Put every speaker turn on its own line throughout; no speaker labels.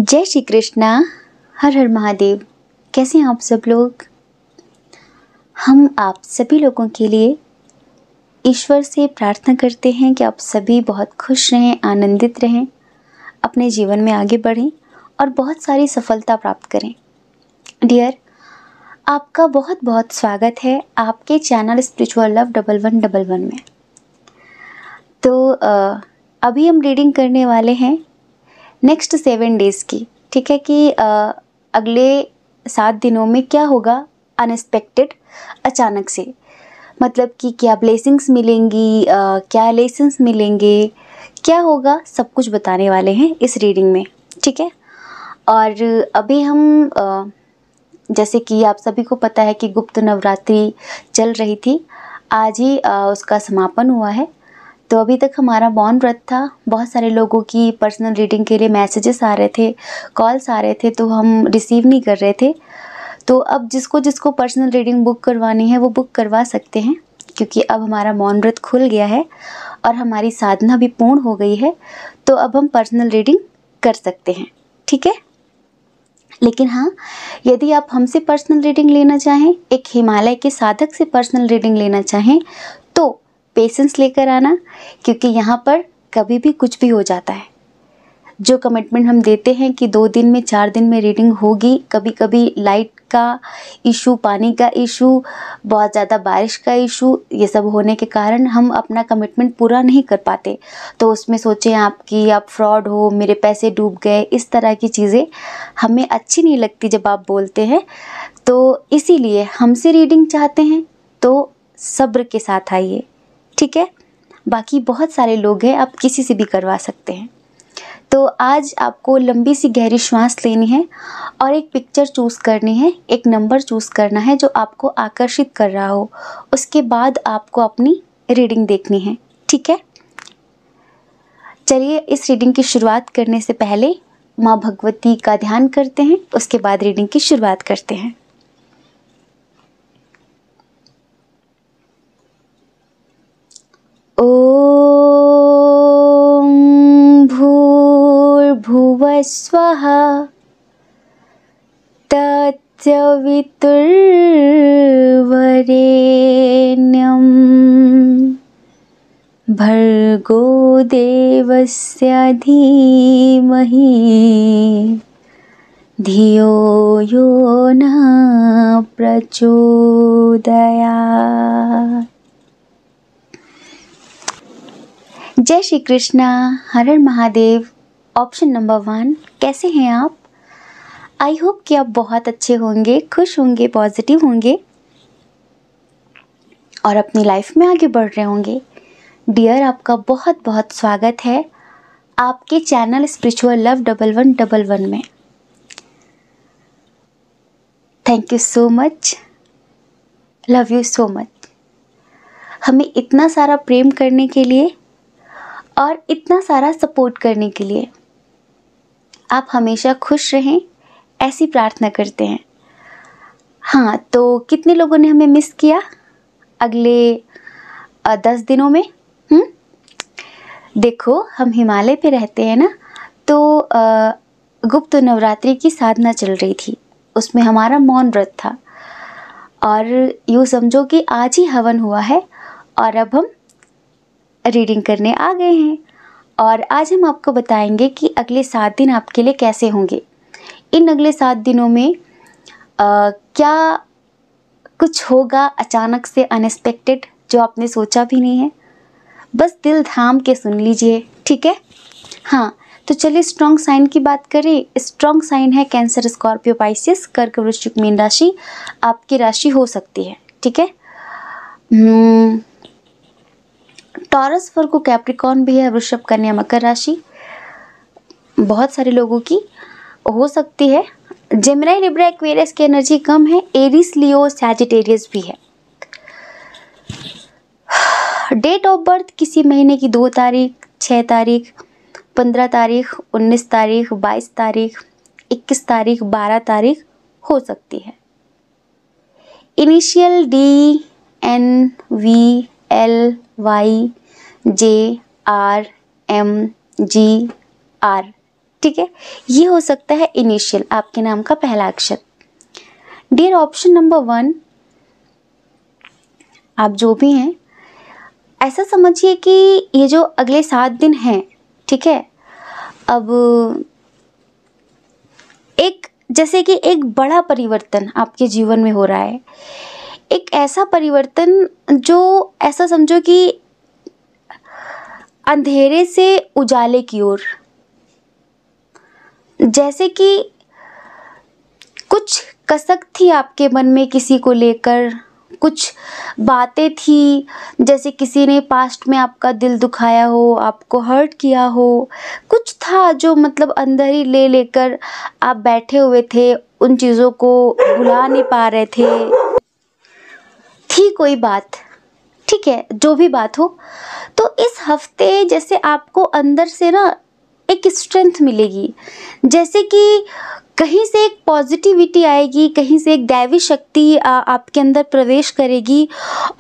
जय श्री कृष्णा। हर हर महादेव। कैसे हैं आप सब लोग? हम आप सभी लोगों के लिए ईश्वर से प्रार्थना करते हैं कि आप सभी बहुत खुश रहें, आनंदित रहें, अपने जीवन में आगे बढ़ें और बहुत सारी सफलता प्राप्त करें। डियर, आपका बहुत बहुत स्वागत है आपके चैनल स्पिरिचुअल लव 1111 में। तो अभी हम रीडिंग करने वाले हैं नेक्स्ट 7 डेज़ की। ठीक है कि अगले 7 दिनों में क्या होगा अनएक्सपेक्टेड, अचानक से, मतलब कि क्या ब्लेसिंग्स मिलेंगी, क्या लेसन्स मिलेंगे, क्या होगा, सब कुछ बताने वाले हैं इस रीडिंग में। ठीक है। और अभी हम जैसे कि आप सभी को पता है कि गुप्त नवरात्रि चल रही थी, आज ही उसका समापन हुआ है। तो अभी तक हमारा मौन व्रत था। बहुत सारे लोगों की पर्सनल रीडिंग के लिए मैसेजेस आ रहे थे, कॉल्स आ रहे थे, तो हम रिसीव नहीं कर रहे थे। तो अब जिसको जिसको पर्सनल रीडिंग बुक करवानी है वो बुक करवा सकते हैं, क्योंकि अब हमारा मौन व्रत खुल गया है और हमारी साधना भी पूर्ण हो गई है। तो अब हम पर्सनल रीडिंग कर सकते हैं। ठीक है। लेकिन हाँ, यदि आप हमसे पर्सनल रीडिंग लेना चाहें, एक हिमालय के साधक से पर्सनल रीडिंग लेना चाहें, तो पेशेंस लेकर आना, क्योंकि यहाँ पर कभी भी कुछ भी हो जाता है। जो कमिटमेंट हम देते हैं कि 2 दिन में 4 दिन में रीडिंग होगी, कभी कभी लाइट का इशू, पानी का इशू, बहुत ज़्यादा बारिश का इशू, ये सब होने के कारण हम अपना कमिटमेंट पूरा नहीं कर पाते। तो उसमें सोचें आप कि आप फ्रॉड हो, मेरे पैसे डूब गए, इस तरह की चीज़ें हमें अच्छी नहीं लगती जब आप बोलते हैं। तो इसीलिए हमसे रीडिंग चाहते हैं तो सब्र के साथ आइए। ठीक है। बाकी बहुत सारे लोग हैं, आप किसी से भी करवा सकते हैं। तो आज आपको लंबी सी गहरी श्वास लेनी है और एक पिक्चर चूज़ करनी है, एक नंबर चूज़ करना है जो आपको आकर्षित कर रहा हो। उसके बाद आपको अपनी रीडिंग देखनी है। ठीक है। चलिए, इस रीडिंग की शुरुआत करने से पहले माँ भगवती का ध्यान करते हैं, उसके बाद रीडिंग की शुरुआत करते हैं। ओम भूर्भुवः स्वः तत्सवितुर्वरेण्यं भर्गो देवस्य धीमहि धियो यो न प्रचोदयात्। जय श्री कृष्णा। हर हर महादेव। ऑप्शन नंबर 1, कैसे हैं आप? आई होप कि आप बहुत अच्छे होंगे, खुश होंगे, पॉजिटिव होंगे और अपनी लाइफ में आगे बढ़ रहे होंगे। डियर, आपका बहुत बहुत स्वागत है आपके चैनल स्पिरिचुअल लव 1111 में। Thank you so much, love you so much. हमें इतना सारा प्रेम करने के लिए और इतना सारा सपोर्ट करने के लिए। आप हमेशा खुश रहें, ऐसी प्रार्थना करते हैं। हाँ, तो कितने लोगों ने हमें मिस किया अगले 10 दिनों में? देखो, हम हिमालय पे रहते हैं ना, तो गुप्त नवरात्रि की साधना चल रही थी, उसमें हमारा मौन व्रत था और यूँ समझो कि आज ही हवन हुआ है और अब हम रीडिंग करने आ गए हैं। और आज हम आपको बताएंगे कि अगले 7 दिन आपके लिए कैसे होंगे। इन अगले 7 दिनों में क्या कुछ होगा अचानक से, अनएक्सपेक्टेड, जो आपने सोचा भी नहीं है। बस दिल थाम के सुन लीजिए। ठीक है। हाँ, तो चलिए स्ट्रॉन्ग साइन की बात करें। स्ट्रॉन्ग साइन है कैंसर, स्कॉर्पियो, पाइसेस, कर्क, वृश्चिक, मीन राशि आपकी राशि हो सकती है। ठीक है। टॉरस, वर्गो, कैप्रिकॉर्न भी है, वृषभ, कन्या, मकर राशि बहुत सारे लोगों की हो सकती है। जेमिनी, लिब्रा, एक्वेरियस की एनर्जी कम है। एरीज, लियो, सैजिटेरियस भी है। डेट ऑफ बर्थ किसी महीने की 2 तारीख, 6 तारीख, 15 तारीख, 19 तारीख, 22 तारीख, 21 तारीख, 12 तारीख हो सकती है। इनिशियल DNVLYJR MGR ठीक है, ये हो सकता है इनिशियल, आपके नाम का पहला अक्षर। डियर ऑप्शन नंबर 1, आप जो भी हैं, ऐसा समझिए कि ये जो अगले 7 दिन हैं, ठीक है, अब एक जैसे कि एक बड़ा परिवर्तन आपके जीवन में हो रहा है। एक ऐसा परिवर्तन जो ऐसा समझो कि अंधेरे से उजाले की ओर, जैसे कि कुछ कसक थी आपके मन में किसी को लेकर, कुछ बातें थी, जैसे किसी ने पास्ट में आपका दिल दुखाया हो, आपको हर्ट किया हो, कुछ था जो मतलब अंदर ही ले लेकर आप बैठे हुए थे, उन चीज़ों को भुला नहीं पा रहे थे। थी कोई बात, ठीक है, जो भी बात हो, तो इस हफ्ते जैसे आपको अंदर से ना एक स्ट्रेंथ मिलेगी, जैसे कि कहीं से एक पॉजिटिविटी आएगी, कहीं से एक दैवी शक्ति आपके अंदर प्रवेश करेगी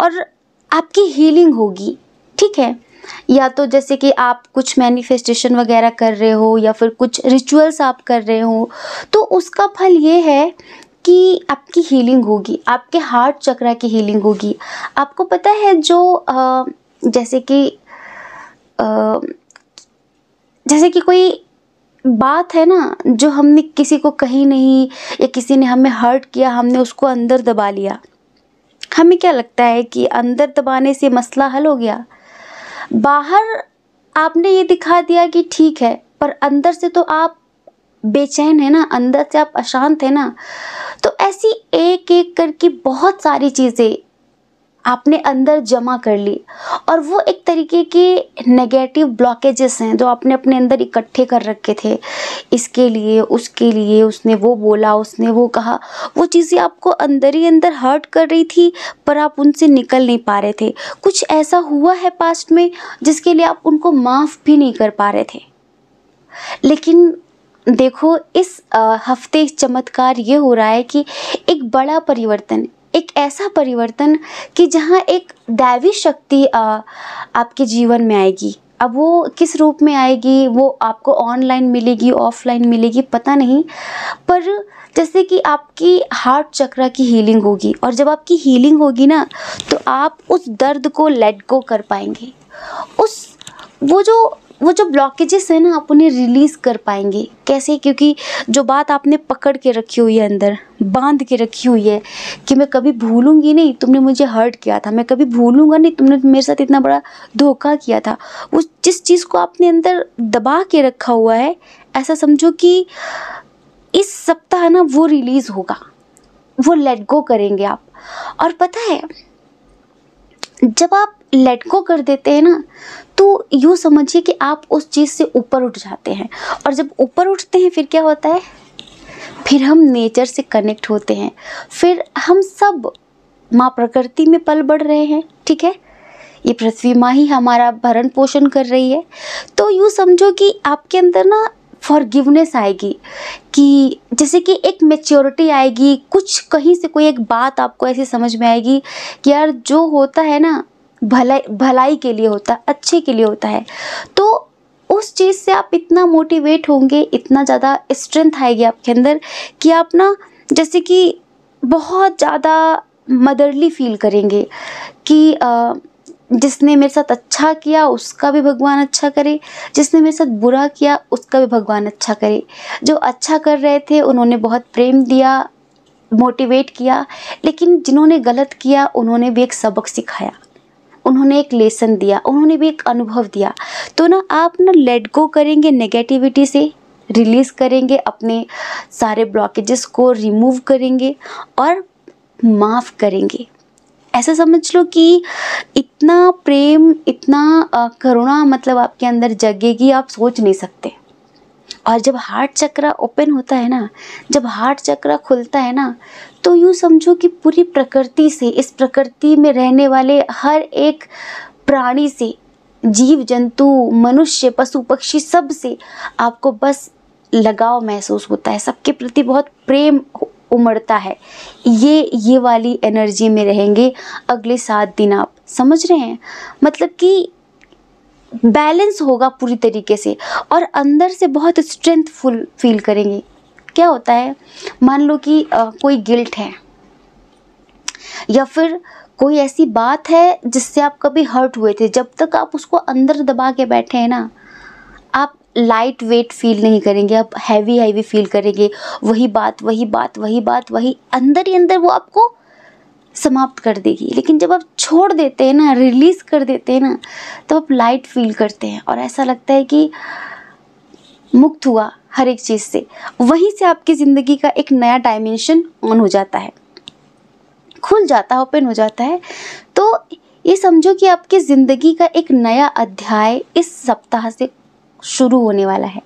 और आपकी हीलिंग होगी, ठीक है। या तो जैसे कि आप कुछ मैनिफेस्टेशन वगैरह कर रहे हो या फिर कुछ रिचुअल्स आप कर रहे हो, तो उसका फल ये है कि आपकी हीलिंग होगी, आपके हार्ट चक्रा की हीलिंग होगी। आपको पता है जो जैसे कि कोई बात है ना जो हमने किसी को कही नहीं, या किसी ने हमें हर्ट किया, हमने उसको अंदर दबा लिया। हमें क्या लगता है कि अंदर दबाने से मसला हल हो गया, बाहर आपने ये दिखा दिया कि ठीक है, पर अंदर से तो आप बेचैन है ना, अंदर से आप अशांत है ना। तो ऐसी एक एक करके बहुत सारी चीज़ें आपने अंदर जमा कर ली, और वो एक तरीके के नेगेटिव ब्लॉकेजेस हैं जो आपने अपने अंदर इकट्ठे कर रखे थे, इसके लिए उसके लिए, उसने वो बोला, उसने वो कहा, वो चीज़ें आपको अंदर ही अंदर हर्ट कर रही थी, पर आप उनसे निकल नहीं पा रहे थे। कुछ ऐसा हुआ है पास्ट में जिसके लिए आप उनको माफ़ भी नहीं कर पा रहे थे। लेकिन देखो, इस हफ्ते चमत्कार ये हो रहा है कि एक बड़ा परिवर्तन, एक ऐसा परिवर्तन कि जहाँ एक दैवी शक्ति आपके जीवन में आएगी। अब वो किस रूप में आएगी, वो आपको ऑनलाइन मिलेगी, ऑफलाइन मिलेगी, पता नहीं, पर जैसे कि आपकी हार्ट चक्रा की हीलिंग होगी, और जब आपकी हीलिंग होगी ना, तो आप उस दर्द को लेट गो कर पाएंगे। वो जो ब्लॉकेजेस है ना, आप उन्हें रिलीज़ कर पाएंगे। कैसे? क्योंकि जो बात आपने पकड़ के रखी हुई है, अंदर बांध के रखी हुई है कि मैं कभी भूलूंगी नहीं, तुमने मुझे हर्ट किया था, मैं कभी भूलूंगा नहीं, तुमने मेरे साथ इतना बड़ा धोखा किया था। वो जिस चीज़ को आपने अंदर दबा के रखा हुआ है, ऐसा समझो कि इस सप्ताह ना वो रिलीज़ होगा, वो लेट गो करेंगे आप। और पता है, जब आप लेट गो कर देते हैं ना, तो यूँ समझिए कि आप उस चीज़ से ऊपर उठ जाते हैं, और जब ऊपर उठते हैं फिर क्या होता है, फिर हम नेचर से कनेक्ट होते हैं, फिर हम सब माँ प्रकृति में पल बढ़ रहे हैं, ठीक है। ये पृथ्वी माँ ही हमारा भरण पोषण कर रही है। तो यूँ समझो कि आपके अंदर ना फॉरगिवनेस आएगी, कि जैसे कि एक मैच्योरिटी आएगी, कुछ कहीं से कोई एक बात आपको ऐसी समझ में आएगी कि यार जो होता है ना भलाई के लिए होता है, अच्छे के लिए होता है। तो उस चीज़ से आप इतना मोटिवेट होंगे, इतना ज़्यादा स्ट्रेंथ आएगी आपके अंदर कि आप ना जैसे कि बहुत ज़्यादा मदरली फील करेंगे कि जिसने मेरे साथ अच्छा किया उसका भी भगवान अच्छा करे, जिसने मेरे साथ बुरा किया उसका भी भगवान अच्छा करे। जो अच्छा कर रहे थे उन्होंने बहुत प्रेम दिया, मोटिवेट किया, लेकिन जिन्होंने गलत किया उन्होंने भी एक सबक सिखाया, उन्होंने एक लेसन दिया, उन्होंने भी एक अनुभव दिया। तो ना आप ना लेट गो करेंगे, नेगेटिविटी से रिलीज़ करेंगे, अपने सारे ब्लॉकेजेस को रिमूव करेंगे और माफ़ करेंगे। ऐसा समझ लो कि इतना प्रेम, इतना करुणा मतलब आपके अंदर जगेगी, आप सोच नहीं सकते। और जब हार्ट चक्रा ओपन होता है ना, जब हार्ट चक्रा खुलता है ना, तो यूँ समझो कि पूरी प्रकृति से, इस प्रकृति में रहने वाले हर एक प्राणी से, जीव जंतु, मनुष्य, पशु पक्षी, सब से आपको बस लगाव महसूस होता है, सबके प्रति बहुत प्रेम उमड़ता है। ये वाली एनर्जी में रहेंगे अगले 7 दिन। आप समझ रहे हैं? मतलब कि बैलेंस होगा पूरी तरीके से और अंदर से बहुत स्ट्रेंथफुल फील करेंगे। क्या होता है, मान लो कि कोई गिल्ट है या फिर कोई ऐसी बात है जिससे आप कभी हर्ट हुए थे, जब तक आप उसको अंदर दबा के बैठे हैं ना, आप लाइट वेट फील नहीं करेंगे, आप हैवी हैवी फील करेंगे। वही बात वही अंदर ही अंदर वो आपको समाप्त कर देगी। लेकिन जब आप छोड़ देते हैं ना, रिलीज कर देते हैं ना, तो आप लाइट फील करते हैं और ऐसा लगता है कि मुक्त हुआ हर एक चीज़ से। वहीं से आपकी ज़िंदगी का एक नया डायमेंशन ऑन हो जाता है, खुल जाता है, ओपन हो जाता है। तो ये समझो कि आपकी ज़िंदगी का एक नया अध्याय इस सप्ताह से शुरू होने वाला है।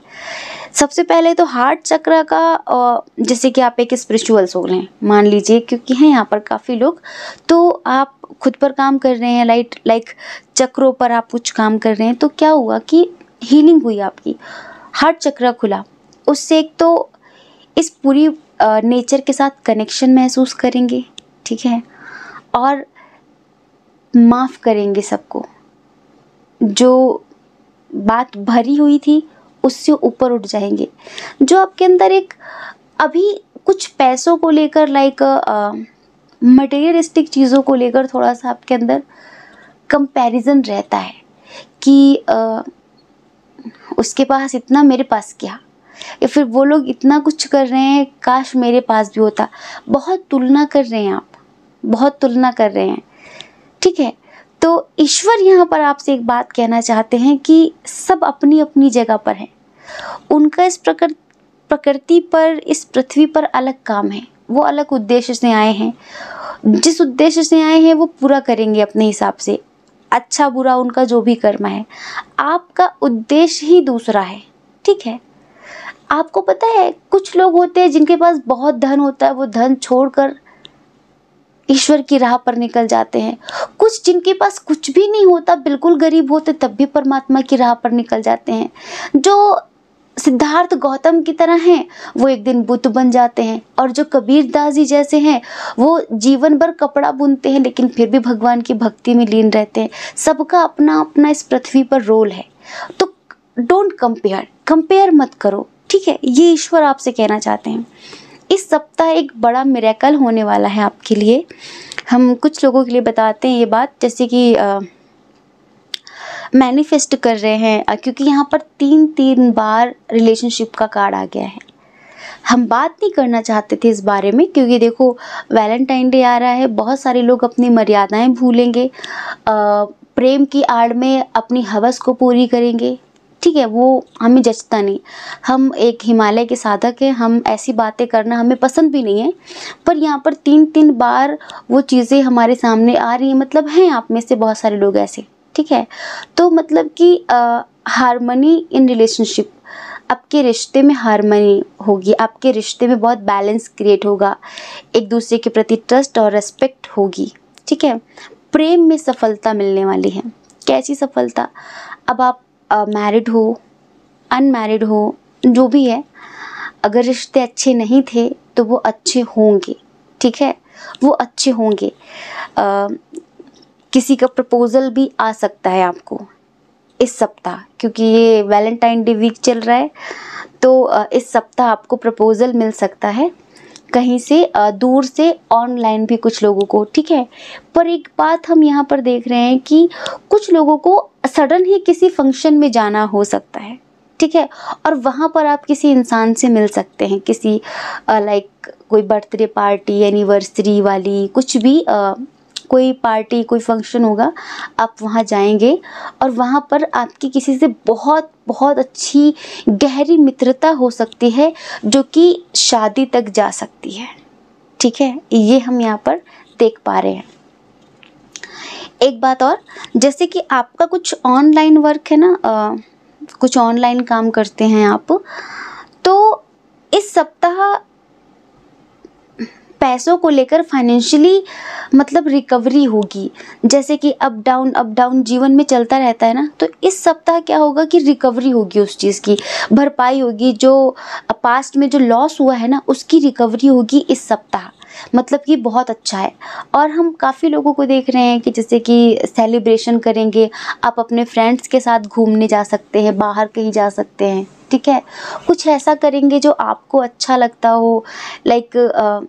सबसे पहले तो हार्ट चक्र का, जैसे कि आप एक स्पिरिचुअल सोल हैं मान लीजिए, क्योंकि हैं यहाँ पर काफ़ी लोग, तो आप खुद पर काम कर रहे हैं, लाइक चक्रों पर आप कुछ काम कर रहे हैं। तो क्या हुआ कि हीलिंग हुई आपकी, हार्ट चक्र खुला। उससे एक तो इस पूरी नेचर के साथ कनेक्शन महसूस करेंगे, ठीक है, और माफ़ करेंगे सबको। जो बात भरी हुई थी उससे ऊपर उठ जाएंगे। जो आपके अंदर एक अभी कुछ पैसों को लेकर, लाइक मटेरियलिस्टिक चीज़ों को लेकर थोड़ा सा आपके अंदर कंपैरिजन रहता है कि उसके पास इतना, मेरे पास क्या, या फिर वो लोग इतना कुछ कर रहे हैं, काश मेरे पास भी होता। बहुत तुलना कर रहे हैं आप, बहुत तुलना कर रहे हैं, ठीक है। तो ईश्वर यहाँ पर आपसे एक बात कहना चाहते हैं कि सब अपनी अपनी जगह पर हैं। उनका इस प्रकृति पर, इस पृथ्वी पर अलग काम है। वो अलग उद्देश्य से आए हैं, जिस उद्देश्य से आए हैं वो पूरा करेंगे अपने हिसाब से, अच्छा बुरा उनका जो भी कर्म है। आपका उद्देश्य ही दूसरा है, ठीक है। आपको पता है कुछ लोग होते हैं जिनके पास बहुत धन होता है, वो धन छोड़कर ईश्वर की राह पर निकल जाते हैं। कुछ जिनके पास कुछ भी नहीं होता, बिल्कुल गरीब होते, तब भी परमात्मा की राह पर निकल जाते हैं। जो सिद्धार्थ गौतम की तरह हैं, वो एक दिन बुद्ध बन जाते हैं। और जो कबीर दास जी जैसे हैं, वो जीवन भर कपड़ा बुनते हैं लेकिन फिर भी भगवान की भक्ति में लीन रहते हैं। सबका अपना अपना इस पृथ्वी पर रोल है। तो डोंट कंपेयर मत करो, ठीक है। ये ईश्वर आपसे कहना चाहते हैं। इस सप्ताह एक बड़ा मिरेकल होने वाला है आपके लिए। हम कुछ लोगों के लिए बताते हैं ये बात, जैसे कि मैनिफेस्ट कर रहे हैं, क्योंकि यहाँ पर 3 बार रिलेशनशिप का कार्ड आ गया है। हम बात नहीं करना चाहते थे इस बारे में, क्योंकि देखो वैलेंटाइन डे आ रहा है, बहुत सारे लोग अपनी मर्यादाएं भूलेंगे, प्रेम की आड़ में अपनी हवस को पूरी करेंगे, ठीक है। वो हमें जचता नहीं। हम एक हिमालय के साधक हैं, हम ऐसी बातें करना हमें पसंद भी नहीं है। पर यहाँ पर 3 बार वो चीज़ें हमारे सामने आ रही हैं, मतलब हैं आप में से बहुत सारे लोग ऐसे, ठीक है। तो मतलब कि हार्मनी इन रिलेशनशिप, आपके रिश्ते में हार्मनी होगी, आपके रिश्ते में बहुत बैलेंस क्रिएट होगा, एक दूसरे के प्रति ट्रस्ट और रेस्पेक्ट होगी, ठीक है। प्रेम में सफलता मिलने वाली है। कैसी सफलता? अब आप मैरिड हो, अनमैरिड हो, जो भी है, अगर रिश्ते अच्छे नहीं थे तो वो अच्छे होंगे, ठीक है, वो अच्छे होंगे। किसी का प्रपोज़ल भी आ सकता है आपको इस सप्ताह, क्योंकि ये वैलेंटाइन डे वीक चल रहा है। तो इस सप्ताह आपको प्रपोज़ल मिल सकता है कहीं से, दूर से, ऑनलाइन भी कुछ लोगों को, ठीक है। पर एक बात हम यहाँ पर देख रहे हैं कि कुछ लोगों को सडन ही किसी फंक्शन में जाना हो सकता है, ठीक है, और वहाँ पर आप किसी इंसान से मिल सकते हैं, किसी लाइक कोई बर्थडे पार्टी, एनिवर्सरी वाली, कुछ भी कोई पार्टी, कोई फंक्शन होगा, आप वहाँ जाएंगे और वहाँ पर आपकी किसी से बहुत बहुत अच्छी गहरी मित्रता हो सकती है, जो कि शादी तक जा सकती है, ठीक है। ये हम यहाँ पर देख पा रहे हैं। एक बात और, जैसे कि आपका कुछ ऑनलाइन वर्क है ना, कुछ ऑनलाइन काम करते हैं आप, तो इस सप्ताह पैसों को लेकर फाइनेंशियली मतलब रिकवरी होगी। जैसे कि अप डाउन जीवन में चलता रहता है ना, तो इस सप्ताह क्या होगा कि रिकवरी होगी, उस चीज़ की भरपाई होगी। जो पास्ट में जो लॉस हुआ है ना, उसकी रिकवरी होगी इस सप्ताह। मतलब कि बहुत अच्छा है। और हम काफ़ी लोगों को देख रहे हैं कि जैसे कि सेलिब्रेशन करेंगे, आप अपने फ्रेंड्स के साथ घूमने जा सकते हैं, बाहर कहीं जा सकते हैं, ठीक है। कुछ ऐसा करेंगे जो आपको अच्छा लगता हो, लाइक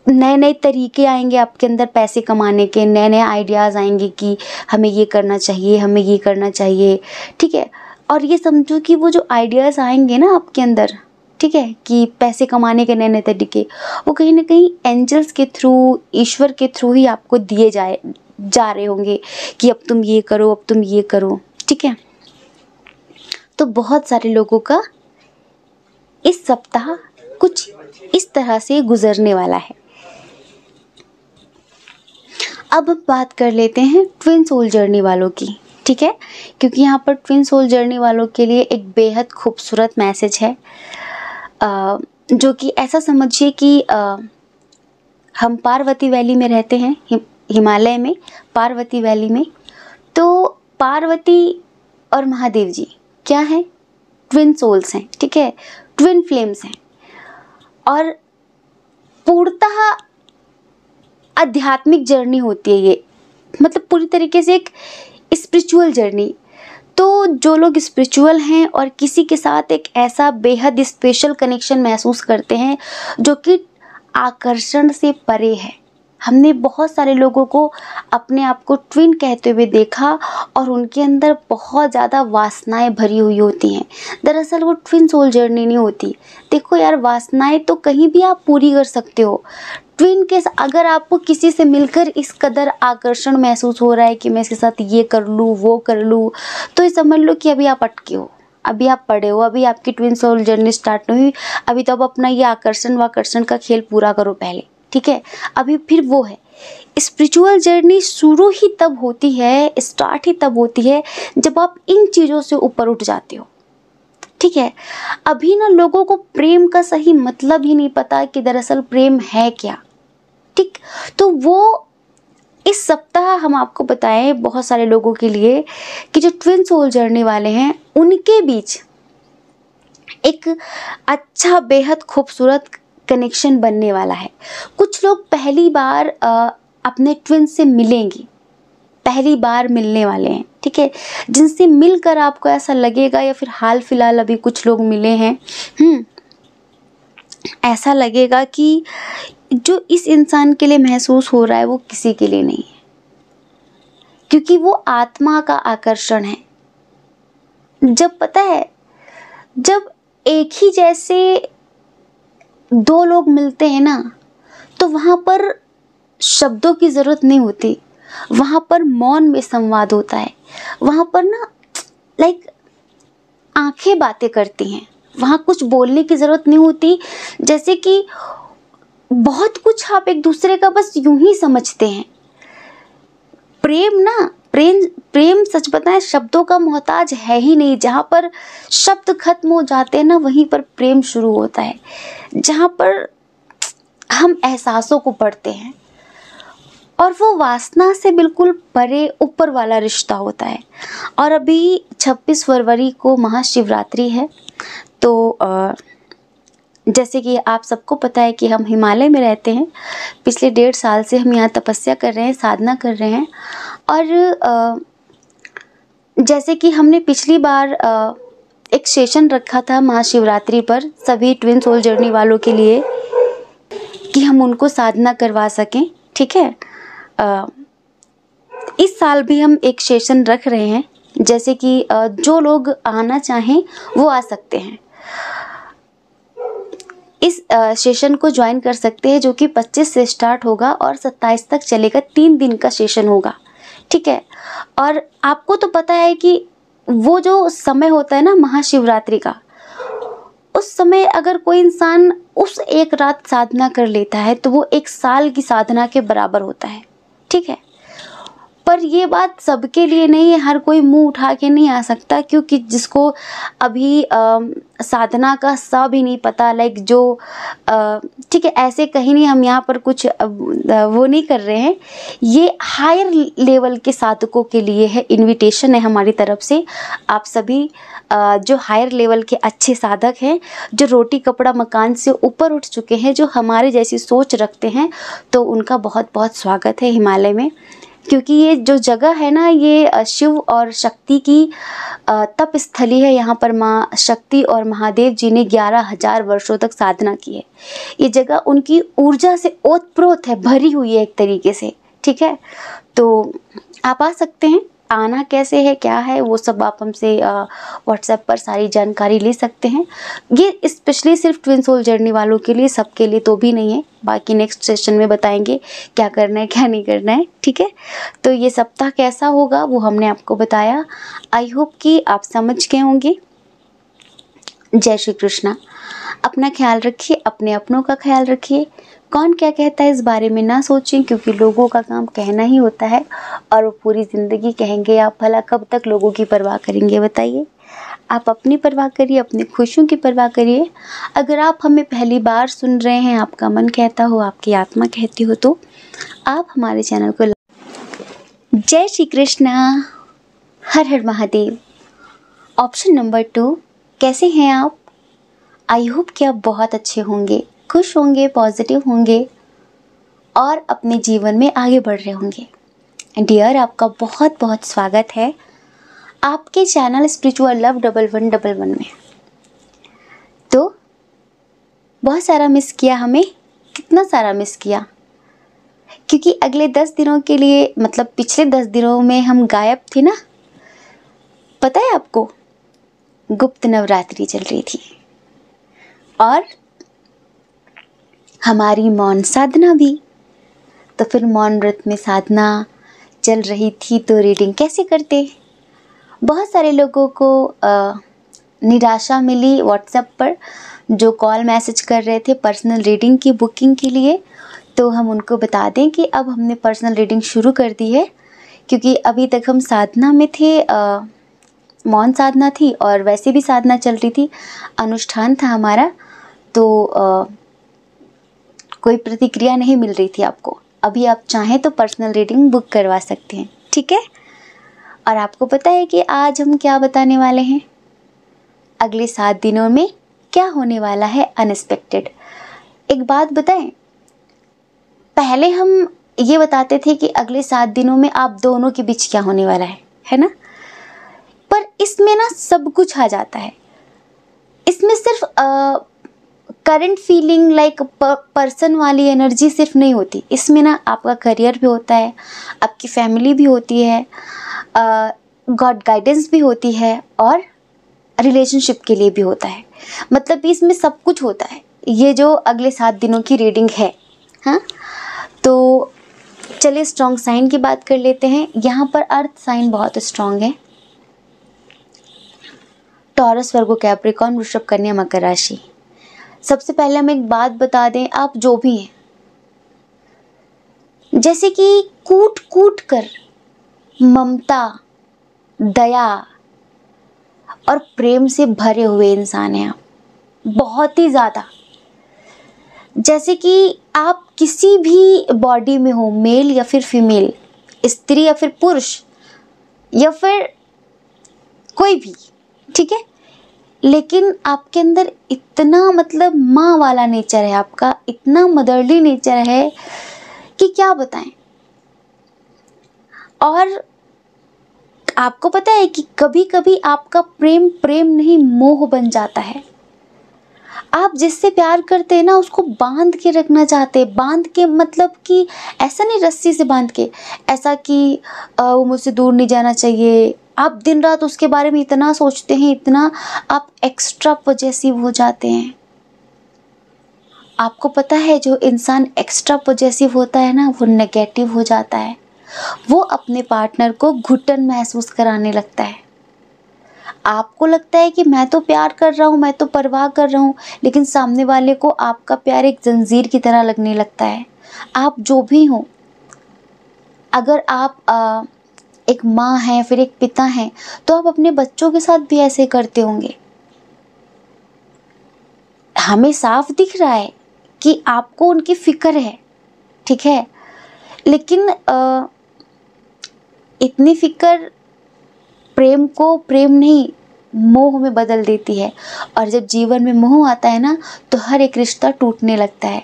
नए नए तरीके आएंगे आपके अंदर पैसे कमाने के, नए नए आइडियाज़ आएंगे कि हमें ये करना चाहिए, हमें ये करना चाहिए, ठीक है। और ये समझो कि वो जो आइडियाज़ आएंगे ना आपके अंदर, ठीक है, कि पैसे कमाने के नए नए तरीके, वो कहीं ना कहीं एंजल्स के थ्रू, ईश्वर के थ्रू ही आपको दिए जा रहे होंगे कि अब तुम ये करो, अब तुम ये करो, ठीक है। तो बहुत सारे लोगों का इस सप्ताह कुछ इस तरह से गुजरने वाला है। अब हम बात कर लेते हैं ट्विन सोल जर्नी वालों की, ठीक है, क्योंकि यहाँ पर ट्विन सोल जर्नी वालों के लिए एक बेहद खूबसूरत मैसेज है, जो कि ऐसा समझिए कि हम पार्वती वैली में रहते हैं, हिमालय में पार्वती वैली में। तो पार्वती और महादेव जी क्या है? ट्विन सोल्स हैं, ठीक है, ट्विन फ्लेम्स हैं, और पूर्णतः आध्यात्मिक जर्नी होती है ये, मतलब पूरी तरीके से एक स्पिरिचुअल जर्नी। तो जो लोग स्पिरिचुअल हैं और किसी के साथ एक ऐसा बेहद स्पेशल कनेक्शन महसूस करते हैं जो कि आकर्षण से परे है, हमने बहुत सारे लोगों को अपने आप को ट्विन कहते हुए देखा और उनके अंदर बहुत ज़्यादा वासनाएं भरी हुई होती हैं। दरअसल वो ट्विन सोल जर्नी नहीं होती। देखो यार, वासनाएं तो कहीं भी आप पूरी कर सकते हो। ट्विन के अगर आपको किसी से मिलकर इस कदर आकर्षण महसूस हो रहा है कि मैं इसके साथ ये कर लूँ, वो कर लूँ, तो ये समझ लो कि अभी आप अटके हो, अभी आप पड़े हो, अभी आपकी ट्विन सोल जर्नी स्टार्ट नहीं हुई। अभी तो अब अपना ये आकर्षण का खेल पूरा करो पहले, ठीक है। अभी फिर वो है, स्पिरिचुअल जर्नी शुरू ही तब होती है, स्टार्ट ही तब होती है जब आप इन चीज़ों से ऊपर उठ जाते हो, ठीक है। अभी ना लोगों को प्रेम का सही मतलब ही नहीं पता कि दरअसल प्रेम है क्या, ठीक। तो वो इस सप्ताह हम आपको बताएं बहुत सारे लोगों के लिए कि जो ट्विन सोल जर्नी वाले हैं उनके बीच एक अच्छा बेहद खूबसूरत कनेक्शन बनने वाला है। कुछ लोग पहली बार अपने ट्विन से मिलेंगे, पहली बार मिलने वाले हैं, ठीक है, जिनसे मिलकर आपको ऐसा लगेगा, या फिर हाल फिलहाल अभी कुछ लोग मिले हैं, ऐसा लगेगा कि जो इस इंसान के लिए महसूस हो रहा है वो किसी के लिए नहीं है, क्योंकि वो आत्मा का आकर्षण है। जब पता है, जब एक ही जैसे दो लोग मिलते हैं ना, तो वहाँ पर शब्दों की ज़रूरत नहीं होती, वहाँ पर मौन में संवाद होता है। वहाँ पर ना लाइक आंखें बातें करती हैं, वहाँ कुछ बोलने की ज़रूरत नहीं होती। जैसे कि बहुत कुछ आप एक दूसरे का बस यूं ही समझते हैं। प्रेम सच बताएं शब्दों का मोहताज है ही नहीं। जहाँ पर शब्द खत्म हो जाते हैं ना, वहीं पर प्रेम शुरू होता है, जहाँ पर हम एहसासों को पढ़ते हैं, और वो वासना से बिल्कुल परे ऊपर वाला रिश्ता होता है। और अभी 26 फरवरी को महाशिवरात्रि है। तो जैसे कि आप सबको पता है कि हम हिमालय में रहते हैं, पिछले 1.5 साल से हम यहाँ तपस्या कर रहे हैं, साधना कर रहे हैं। और जैसे कि हमने पिछली बार एक सेशन रखा था महाशिवरात्रि पर सभी ट्विन सोल जर्नी वालों के लिए कि हम उनको साधना करवा सकें, ठीक है। इस साल भी हम एक सेशन रख रहे हैं, जैसे कि जो लोग आना चाहें वो आ सकते हैं, इस सेशन को ज्वाइन कर सकते हैं, जो कि 25 से स्टार्ट होगा और 27 तक चलेगा। 3 दिन का सेशन होगा, ठीक है। और आपको तो पता है कि वो जो समय होता है ना महाशिवरात्रि का, उस समय अगर कोई इंसान उस एक रात साधना कर लेता है तो वो 1 साल की साधना के बराबर होता है, ठीक है। पर और ये बात सबके लिए नहीं है, हर कोई मुंह उठा के नहीं आ सकता, क्योंकि जिसको अभी साधना का सा भी नहीं पता, लाइक जो ठीक है, ऐसे कहीं नहीं, हम यहाँ पर कुछ वो नहीं कर रहे हैं। ये हायर लेवल के साधकों के लिए है, इनविटेशन है हमारी तरफ से। आप सभी जो हायर लेवल के अच्छे साधक हैं, जो रोटी कपड़ा मकान से ऊपर उठ चुके हैं, जो हमारे जैसी सोच रखते हैं, तो उनका बहुत बहुत स्वागत है हिमालय में। क्योंकि ये जो जगह है ना, ये शिव और शक्ति की तप स्थली है। यहाँ पर माँ शक्ति और महादेव जी ने 11,000 वर्षों तक साधना की है। ये जगह उनकी ऊर्जा से ओतप्रोत है, भरी हुई है एक तरीके से, ठीक है। तो आप आ सकते हैं। आना कैसे है, क्या है, वो सब आप हमसे व्हाट्सएप पर सारी जानकारी ले सकते हैं। ये स्पेशली सिर्फ ट्विन सोल जर्नी वालों के लिए, सबके लिए तो भी नहीं है। बाकी नेक्स्ट सेशन में बताएंगे क्या करना है क्या नहीं करना है, ठीक है। तो ये सप्ताह कैसा होगा वो हमने आपको बताया। आई होप कि आप समझ गए होंगे। जय श्री कृष्णा। अपना ख्याल रखिए, अपने अपनों का ख्याल रखिए। कौन क्या कहता है इस बारे में ना सोचें, क्योंकि लोगों का काम कहना ही होता है, और वो पूरी ज़िंदगी कहेंगे। आप भला कब तक लोगों की परवाह करेंगे बताइए। आप अपनी परवाह करिए, अपनी खुशियों की परवाह करिए। अगर आप हमें पहली बार सुन रहे हैं, आपका मन कहता हो, आपकी आत्मा कहती हो, तो आप हमारे चैनल को जय श्री कृष्णा, हर हर महादेव। ऑप्शन नंबर 2, कैसे हैं आप? आई होप कि आप बहुत अच्छे होंगे, खुश होंगे, पॉजिटिव होंगे और अपने जीवन में आगे बढ़ रहे होंगे। डियर, आपका बहुत बहुत स्वागत है आपके चैनल स्पिरिचुअल लव 1111 में। तो बहुत सारा मिस किया हमें, कितना सारा मिस किया, क्योंकि अगले 10 दिनों के लिए, मतलब पिछले 10 दिनों में हम गायब थे ना। पता है आपको, गुप्त नवरात्रि चल रही थी और हमारी मौन साधना भी। तो फिर मौन व्रत में साधना चल रही थी, तो रीडिंग कैसे करते। बहुत सारे लोगों को निराशा मिली व्हाट्सएप पर, जो कॉल मैसेज कर रहे थे पर्सनल रीडिंग की बुकिंग के लिए। तो हम उनको बता दें कि अब हमने पर्सनल रीडिंग शुरू कर दी है, क्योंकि अभी तक हम साधना में थे, मौन साधना थी और वैसे भी साधना चल रही थी, अनुष्ठान था हमारा। तो कोई प्रतिक्रिया नहीं मिल रही थी आपको। अभी आप चाहें तो पर्सनल रीडिंग बुक करवा सकते हैं, ठीक है। और आपको पता है कि आज हम क्या बताने वाले हैं, अगले 7 दिनों में क्या होने वाला है अनएक्सपेक्टेड। एक बात बताएं, पहले हम ये बताते थे कि अगले 7 दिनों में आप दोनों के बीच क्या होने वाला है ना। पर इसमें ना सब कुछ आ जाता है। इसमें सिर्फ करंट फीलिंग लाइक पर्सन वाली एनर्जी सिर्फ नहीं होती, इसमें ना आपका करियर भी होता है, आपकी फैमिली भी होती है, गॉड गाइडेंस भी होती है, और रिलेशनशिप के लिए भी होता है। मतलब इसमें सब कुछ होता है, ये जो अगले 7 दिनों की रीडिंग है। हाँ, तो चलिए स्ट्रॉन्ग साइन की बात कर लेते हैं। यहाँ पर अर्थ साइन बहुत स्ट्रॉन्ग है। टॉरस, वर्गो, कैप्रिकॉर्न, वृषभ, कन्या, मकर राशि। सबसे पहले हम एक बात बता दें, आप जो भी हैं, जैसे कि कूट कूट कर ममता, दया और प्रेम से भरे हुए इंसान हैं आप, बहुत ही ज़्यादा। जैसे कि आप किसी भी बॉडी में हो, मेल या फिर फीमेल, स्त्री या फिर पुरुष या फिर कोई भी, ठीक है, लेकिन आपके अंदर इतना मतलब माँ वाला नेचर है आपका, इतना मदरली नेचर है कि क्या बताएं। और आपको पता है कि कभी कभी आपका प्रेम प्रेम नहीं मोह बन जाता है। आप जिससे प्यार करते हैं ना, उसको बांध के रखना चाहते हैं। बांध के मतलब कि ऐसा नहीं रस्सी से बांध के, ऐसा कि वो मुझसे दूर नहीं जाना चाहिए। आप दिन रात उसके बारे में इतना सोचते हैं, इतना आप एक्स्ट्रा पॉजेसिव हो जाते हैं। आपको पता है जो इंसान एक्स्ट्रा पॉजेसिव होता है ना, वो नेगेटिव हो जाता है। वो अपने पार्टनर को घुटन महसूस कराने लगता है। आपको लगता है कि मैं तो प्यार कर रहा हूँ, मैं तो परवाह कर रहा हूँ, लेकिन सामने वाले को आपका प्यार एक जंजीर की तरह लगने लगता है। आप जो भी हो, अगर आप एक माँ है, फिर एक पिता है, तो आप अपने बच्चों के साथ भी ऐसे करते होंगे। हमें साफ दिख रहा है कि आपको उनकी फिक्र है, ठीक है, लेकिन इतनी फिक्र प्रेम को प्रेम नहीं मोह में बदल देती है। और जब जीवन में मोह आता है ना, तो हर एक रिश्ता टूटने लगता है।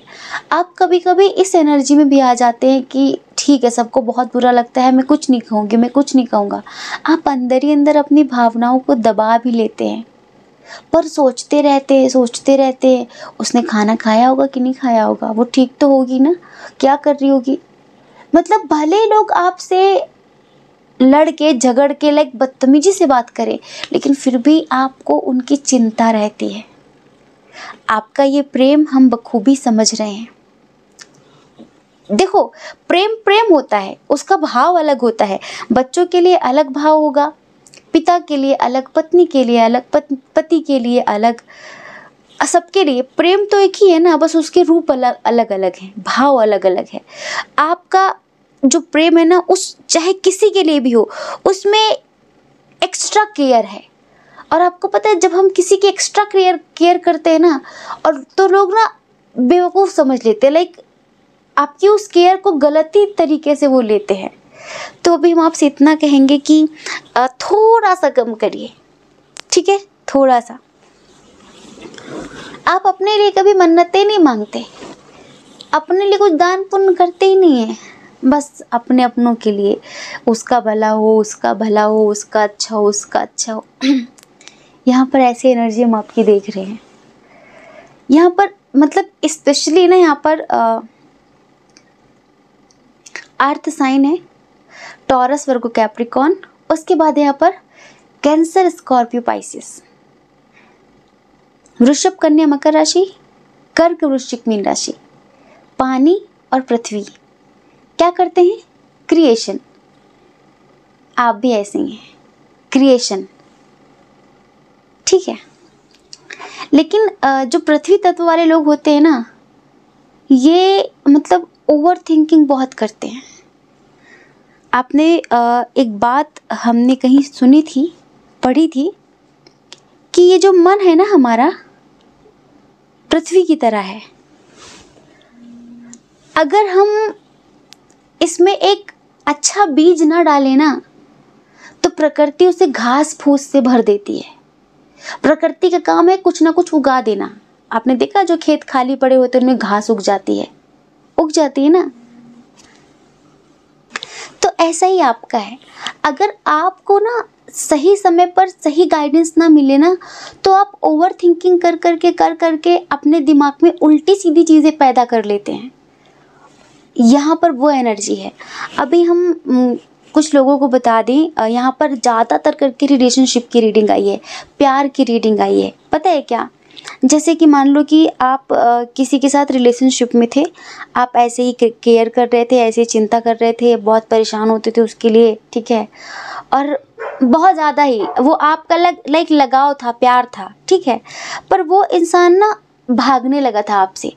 आप कभी कभी इस एनर्जी में भी आ जाते हैं कि ठीक है, सबको बहुत बुरा लगता है, मैं कुछ नहीं कहूँगी, मैं कुछ नहीं कहूँगा। आप अंदर ही अंदर अपनी भावनाओं को दबा भी लेते हैं, पर सोचते रहते हैं उसने खाना खाया होगा कि नहीं खाया होगा, वो ठीक तो होगी ना, क्या कर रही होगी। मतलब भले लोग आपसे लड़ के झगड़ के लाइक बदतमीजी से बात करें, लेकिन फिर भी आपको उनकी चिंता रहती है। आपका ये प्रेम हम बखूबी समझ रहे हैं। देखो, प्रेम प्रेम होता है, उसका भाव अलग होता है। बच्चों के लिए अलग भाव होगा, पिता के लिए अलग, पत्नी के लिए अलग, पति के लिए अलग, सबके लिए प्रेम तो एक ही है ना, बस उसके रूप अलग अलग अलग हैं, भाव अलग अलग है। आपका जो प्रेम है ना, उस चाहे किसी के लिए भी हो, उसमें एक्स्ट्रा केयर है। और आपको पता है, जब हम किसी की एक्स्ट्रा केयर करते हैं ना, और तो लोग ना बेवकूफ़ समझ लेते हैं, लाइक आपकी उस केयर को गलती तरीके से वो लेते हैं। तो अभी हम आपसे इतना कहेंगे कि थोड़ा सा कम करिए, ठीक है, थोड़ा सा। आप अपने लिए कभी मन्नतें नहीं मांगते, अपने लिए कुछ दान पुण्य करते ही नहीं है, बस अपने अपनों के लिए, उसका भला हो, उसका भला हो, उसका अच्छा हो, उसका अच्छा हो। यहाँ पर ऐसी एनर्जी हम आपकी देख रहे हैं। यहाँ पर मतलब स्पेशली ना, यहाँ पर अर्थ साइन है टॉरस, वर्गो, कैप्रिकॉर्न, उसके बाद यहाँ पर कैंसर, स्कॉर्पियो, पाइसिस, वृषभ, कन्या, मकर राशि, कर्क, वृश्चिक, मीन राशि। पानी और पृथ्वी क्या करते हैं? क्रिएशन। आप भी ऐसे ही हैं, क्रिएशन, ठीक है। लेकिन जो पृथ्वी तत्व वाले लोग होते हैं ना, ये मतलब ओवर थिंकिंग बहुत करते हैं। आपने एक बात हमने कहीं सुनी थी, पढ़ी थी, कि ये जो मन है ना हमारा, पृथ्वी की तरह है। अगर हम इसमें एक अच्छा बीज ना डालें ना, तो प्रकृति उसे घास फूस से भर देती है। प्रकृति का काम है कुछ ना कुछ उगा देना। आपने देखा, जो खेत खाली पड़े होते हैं उनमें घास उग जाती है ना। तो ऐसा ही आपका है। अगर आपको ना सही समय पर सही गाइडेंस ना मिले ना, तो आप ओवर थिंकिंग कर करके अपने दिमाग में उल्टी सीधी चीज़ें पैदा कर लेते हैं। यहाँ पर वो एनर्जी है। अभी हम कुछ लोगों को बता दें, यहाँ पर ज़्यादातर करके रिलेशनशिप की रीडिंग आई है, प्यार की रीडिंग आई है। पता है क्या? जैसे कि मान लो कि आप किसी के साथ रिलेशनशिप में थे, आप ऐसे ही केयर कर रहे थे, ऐसे ही चिंता कर रहे थे, बहुत परेशान होते थे उसके लिए, ठीक है, और बहुत ज़्यादा ही वो आपका लाइक लगाव था, प्यार था, ठीक है, पर वो इंसान ना भागने लगा था आपसे।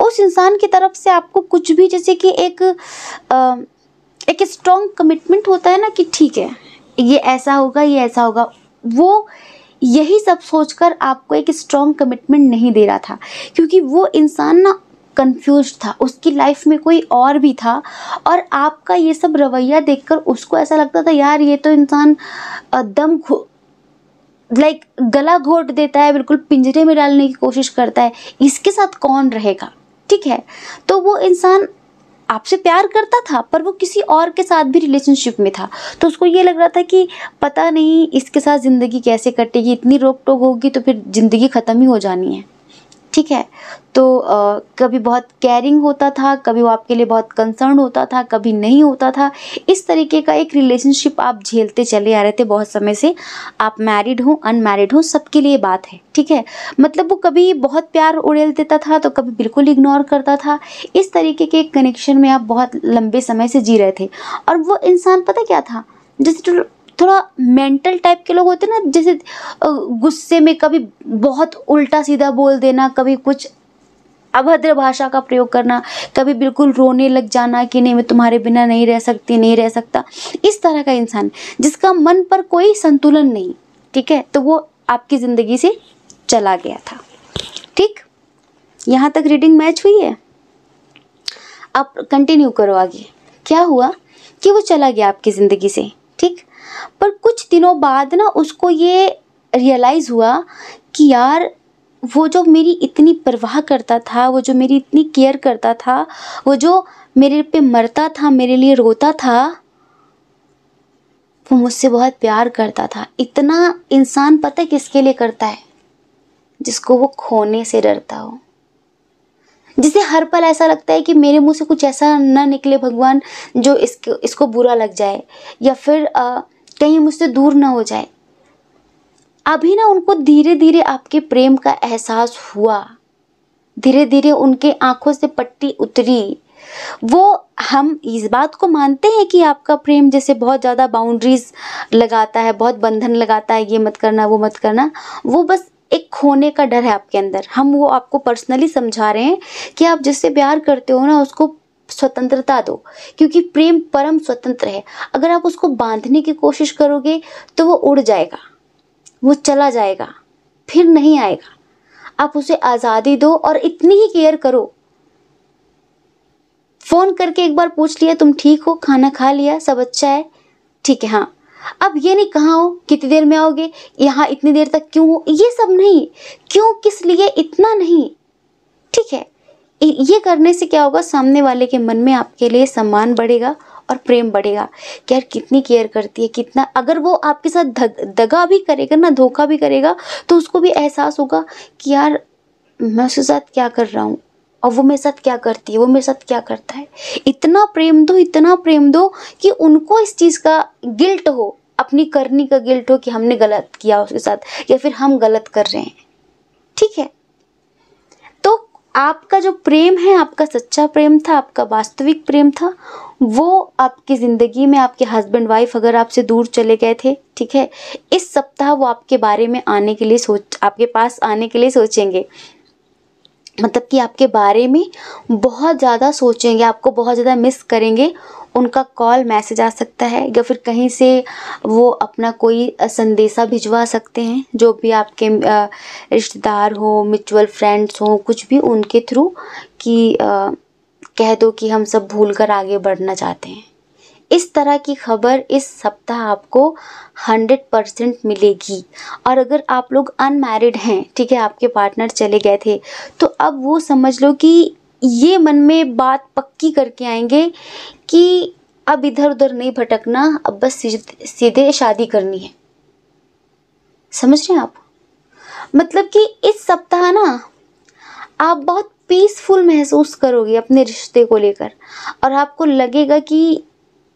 उस इंसान की तरफ से आपको कुछ भी, जैसे कि एक स्ट्रॉन्ग कमिटमेंट होता है ना, कि ठीक है ये ऐसा होगा, ये ऐसा होगा, वो यही सब सोचकर आपको एक स्ट्रॉन्ग कमिटमेंट नहीं दे रहा था, क्योंकि वो इंसान ना कंफ्यूज था, उसकी लाइफ में कोई और भी था, और आपका ये सब रवैया देखकर उसको ऐसा लगता था, यार ये तो इंसान लाइक गला घोट देता है, बिल्कुल पिंजरे में डालने की कोशिश करता है, इसके साथ कौन रहेगा, ठीक है। तो वो इंसान आपसे प्यार करता था, पर वो किसी और के साथ भी रिलेशनशिप में था, तो उसको ये लग रहा था कि पता नहीं इसके साथ ज़िंदगी कैसे कटेगी, इतनी रोक टोक होगी तो फिर ज़िंदगी ख़त्म ही हो जानी है, ठीक है। तो कभी बहुत केयरिंग होता था, कभी वो आपके लिए बहुत कंसर्न होता था, कभी नहीं होता था। इस तरीके का एक रिलेशनशिप आप झेलते चले आ रहे थे बहुत समय से। आप मैरिड हो, अनमैरिड हो, सबके लिए बात है, ठीक है। मतलब वो कभी बहुत प्यार उड़ेल देता था, तो कभी बिल्कुल इग्नोर करता था। इस तरीके के कनेक्शन में आप बहुत लंबे समय से जी रहे थे। और वो इंसान पता क्या था, जैसे थोड़ा मेंटल टाइप के लोग होते हैं ना, जैसे गुस्से में कभी बहुत उल्टा सीधा बोल देना, कभी कुछ अभद्र भाषा का प्रयोग करना, कभी बिल्कुल रोने लग जाना कि नहीं मैं तुम्हारे बिना नहीं रह सकती, नहीं रह सकता, इस तरह का इंसान जिसका मन पर कोई संतुलन नहीं, ठीक है, तो वो आपकी ज़िंदगी से चला गया था। ठीक, यहाँ तक रीडिंग मैच हुई है। आप कंटिन्यू करो आगे। क्या हुआ कि वो चला गया आपकी ज़िंदगी से, ठीक, पर कुछ दिनों बाद ना उसको ये रियलाइज़ हुआ कि यार वो जो मेरी इतनी परवाह करता था, वो जो मेरी इतनी केयर करता था, वो जो मेरे पे मरता था, मेरे लिए रोता था, वो मुझसे बहुत प्यार करता था। इतना इंसान पता है किसके लिए करता है? जिसको वो खोने से डरता हो, जिसे हर पल ऐसा लगता है कि मेरे मुंह से कुछ ऐसा ना निकले भगवान जो इसको बुरा लग जाए, या फिर कहीं मुझसे दूर ना हो जाए। अभी ना उनको धीरे धीरे आपके प्रेम का एहसास हुआ, धीरे धीरे उनके आंखों से पट्टी उतरी। वो हम इस बात को मानते हैं कि आपका प्रेम जैसे बहुत ज़्यादा बाउंड्रीज लगाता है, बहुत बंधन लगाता है, ये मत करना वो मत करना, वो बस एक खोने का डर है आपके अंदर। हम वो आपको पर्सनली समझा रहे हैं कि आप जिससे प्यार करते हो ना उसको स्वतंत्रता दो, क्योंकि प्रेम परम स्वतंत्र है। अगर आप उसको बांधने की कोशिश करोगे तो वो उड़ जाएगा, वो चला जाएगा, फिर नहीं आएगा। आप उसे आज़ादी दो और इतनी ही केयर करो। फ़ोन करके एक बार पूछ लिया तुम ठीक हो, खाना खा लिया, सब अच्छा है, ठीक है, हाँ। अब ये नहीं कहाँ हो, कितनी देर में आओगे, यहाँ इतनी देर तक क्यों हो, ये सब नहीं, क्यों किस लिए इतना नहीं, ठीक है। ये करने से क्या होगा, सामने वाले के मन में आपके लिए सम्मान बढ़ेगा और प्रेम बढ़ेगा कि यार कितनी केयर करती है, कितना। अगर वो आपके साथ दगा भी करेगा ना, धोखा भी करेगा, तो उसको भी एहसास होगा कि यार मैं उसके साथ क्या कर रहा हूँ और वो मेरे साथ क्या करती है, वो मेरे साथ क्या करता है। इतना प्रेम दो, इतना प्रेम दो कि उनको इस चीज़ का गिल्ट हो, अपनी करनी का गिल्ट हो कि हमने गलत किया उसके साथ या फिर हम गलत कर रहे हैं, ठीक है। तो आपका जो प्रेम है, आपका सच्चा प्रेम था, आपका वास्तविक प्रेम था, वो आपकी ज़िंदगी में आपके हस्बैंड वाइफ अगर आपसे दूर चले गए थे, ठीक है, इस सप्ताह वो आपके बारे में आने के लिए आपके पास आने के लिए सोचेंगे। मतलब कि आपके बारे में बहुत ज़्यादा सोचेंगे, आपको बहुत ज़्यादा मिस करेंगे। उनका कॉल मैसेज आ सकता है या फिर कहीं से वो अपना कोई संदेशा भिजवा सकते हैं, जो भी आपके रिश्तेदार हो, म्यूचुअल फ्रेंड्स हो, कुछ भी उनके थ्रू कि कह दो कि हम सब भूल कर आगे बढ़ना चाहते हैं। इस तरह की खबर इस सप्ताह आपको 100% मिलेगी। और अगर आप लोग अनमैरिड हैं, ठीक है, आपके पार्टनर चले गए थे, तो अब वो समझ लो कि ये मन में बात पक्की करके आएंगे कि अब इधर उधर नहीं भटकना, अब बस सीधे शादी करनी है। समझ रहे हैं आप? मतलब कि इस सप्ताह ना आप बहुत पीसफुल महसूस करोगे अपने रिश्ते को लेकर, और आपको लगेगा कि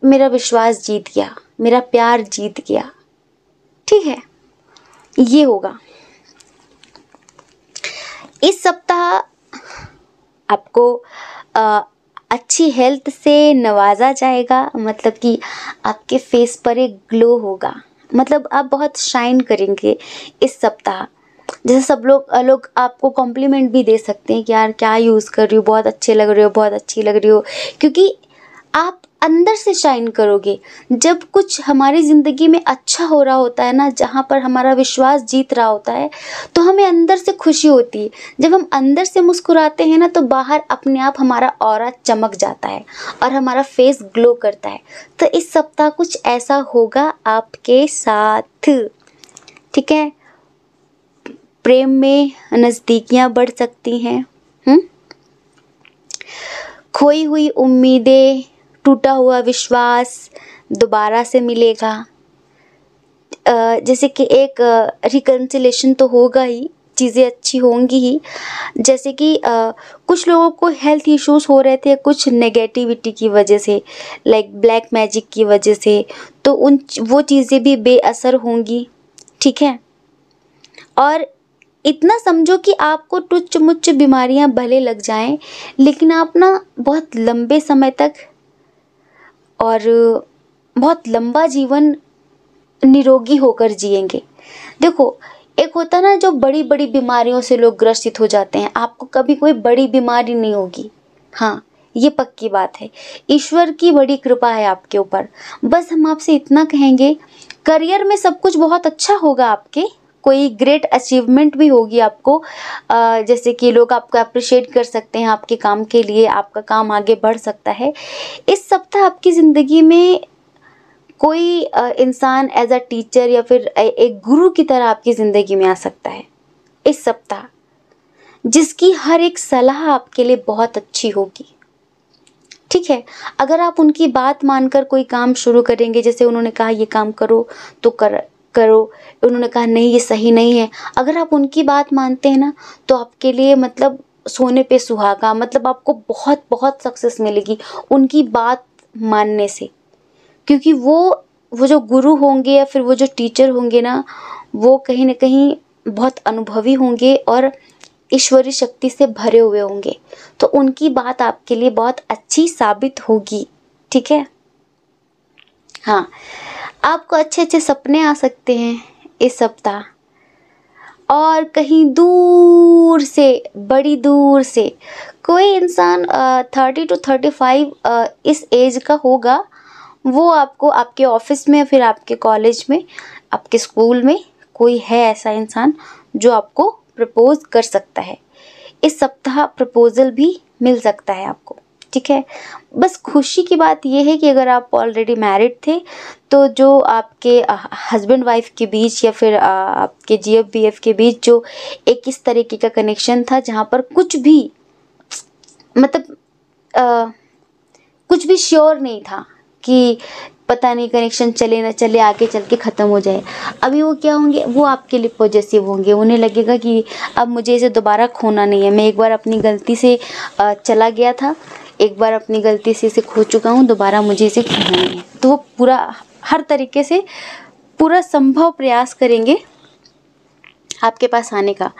मेरा विश्वास जीत गया, मेरा प्यार जीत गया, ठीक है। ये होगा इस सप्ताह। आपको अच्छी हेल्थ से नवाजा जाएगा, मतलब कि आपके फेस पर एक ग्लो होगा, मतलब आप बहुत शाइन करेंगे इस सप्ताह। जैसे सब लोग आपको कॉम्प्लीमेंट भी दे सकते हैं कि यार क्या यूज़ कर रही हो, बहुत अच्छे लग रहे हो, बहुत अच्छी लग रही हो, क्योंकि आप अंदर से शाइन करोगे। जब कुछ हमारी ज़िंदगी में अच्छा हो रहा होता है ना, जहाँ पर हमारा विश्वास जीत रहा होता है, तो हमें अंदर से खुशी होती है। जब हम अंदर से मुस्कुराते हैं ना, तो बाहर अपने आप हमारा ऑरा चमक जाता है और हमारा फेस ग्लो करता है। तो इस सप्ताह कुछ ऐसा होगा आपके साथ, ठीक है। प्रेम में नज़दीकियाँ बढ़ सकती हैं, खोई हुई उम्मीदें, टूटा हुआ विश्वास दोबारा से मिलेगा। जैसे कि एक रिकन्सिलेशन तो होगा ही, चीज़ें अच्छी होंगी ही। जैसे कि कुछ लोगों को हेल्थ इश्यूज हो रहे थे कुछ नेगेटिविटी की वजह से, लाइक ब्लैक मैजिक की वजह से, तो वो चीज़ें भी बेअसर होंगी, ठीक है। और इतना समझो कि आपको टुच्च मुच्च बीमारियां भले लग जाएं, लेकिन आप ना बहुत लंबे समय तक और बहुत लंबा जीवन निरोगी होकर जिएंगे। देखो, एक होता है ना जो बड़ी बड़ी बीमारियों से लोग ग्रसित हो जाते हैं, आपको कभी कोई बड़ी बीमारी नहीं होगी। हाँ, ये पक्की बात है, ईश्वर की बड़ी कृपा है आपके ऊपर। बस हम आपसे इतना कहेंगे, करियर में सब कुछ बहुत अच्छा होगा आपके, कोई ग्रेट अचीवमेंट भी होगी आपको, जैसे कि लोग आपको अप्रिशिएट कर सकते हैं आपके काम के लिए, आपका काम आगे बढ़ सकता है। इस सप्ताह आपकी ज़िंदगी में कोई इंसान एज अ टीचर या फिर एक गुरु की तरह आपकी ज़िंदगी में आ सकता है इस सप्ताह, जिसकी हर एक सलाह आपके लिए बहुत अच्छी होगी। ठीक है, अगर आप उनकी बात मानकर कोई काम शुरू करेंगे, जैसे उन्होंने कहा ये काम करो तो करो, उन्होंने कहा नहीं ये सही नहीं है, अगर आप उनकी बात मानते हैं ना, तो आपके लिए मतलब सोने पे सुहागा, मतलब आपको बहुत बहुत सक्सेस मिलेगी उनकी बात मानने से। क्योंकि वो जो गुरु होंगे या फिर वो जो टीचर होंगे ना, वो कहीं ना कहीं बहुत अनुभवी होंगे और ईश्वरीय शक्ति से भरे हुए होंगे, तो उनकी बात आपके लिए बहुत अच्छी साबित होगी। ठीक है, हाँ, आपको अच्छे अच्छे सपने आ सकते हैं इस सप्ताह, और कहीं दूर से, बड़ी दूर से कोई इंसान 30 to 35 इस एज का होगा, वो आपको आपके ऑफिस में, फिर आपके कॉलेज में, आपके स्कूल में कोई है ऐसा इंसान जो आपको प्रपोज कर सकता है। इस सप्ताह प्रपोजल भी मिल सकता है आपको। ठीक है, बस खुशी की बात यह है कि अगर आप ऑलरेडी मैरिड थे, तो जो आपके हस्बैंड वाइफ के बीच या फिर आपके GF BF के बीच जो एक इस तरीके का कनेक्शन था जहाँ पर कुछ भी मतलब कुछ भी श्योर नहीं था कि पता नहीं कनेक्शन चले ना चले, आगे चल के ख़त्म हो जाए, अभी वो क्या होंगे, वो आपके लिए पॉजिटिव होंगे। उन्हें लगेगा कि अब मुझे इसे दोबारा खोना नहीं है, मैं एक बार अपनी गलती से चला गया था, एक बार अपनी गलती से इसे खो चुका हूँ, दोबारा मुझे इसे खोना नहीं है। तो वो पूरा हर तरीके से पूरा संभव प्रयास करेंगे आपके पास आने का।